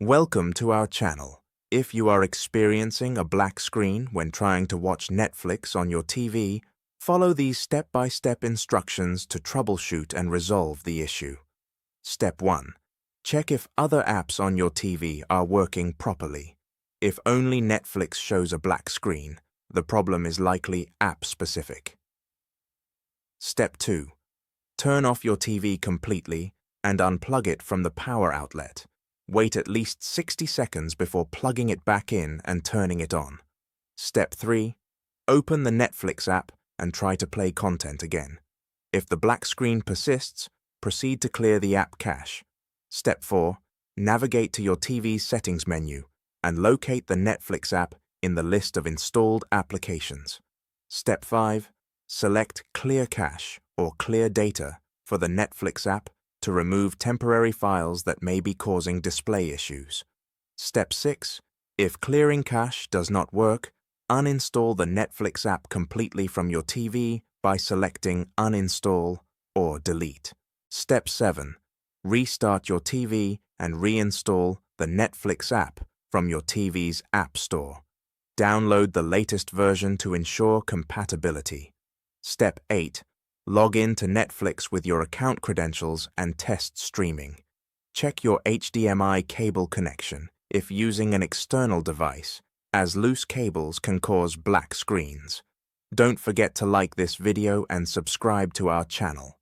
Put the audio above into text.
Welcome to our channel. If you are experiencing a black screen when trying to watch Netflix on your TV, follow these step-by-step instructions to troubleshoot and resolve the issue. Step 1. Check if other apps on your TV are working properly. If only Netflix shows a black screen, the problem is likely app-specific. Step 2. Turn off your TV completely and unplug it from the power outlet. Wait at least 60 seconds before plugging it back in and turning it on. Step 3. Open the Netflix app and try to play content again. If the black screen persists, proceed to clear the app cache. Step 4. Navigate to your TV's settings menu and locate the Netflix app in the list of installed applications. Step 5. Select Clear Cache or Clear Data for the Netflix app to remove temporary files that may be causing display issues. Step 6. If clearing cache does not work, uninstall the Netflix app completely from your TV by selecting Uninstall or Delete. Step 7. Restart your TV and reinstall the Netflix app from your TV's App Store. Download the latest version to ensure compatibility. Step 8. Log in to Netflix with your account credentials and test streaming. Check your HDMI cable connection if using an external device, as loose cables can cause black screens. Don't forget to like this video and subscribe to our channel.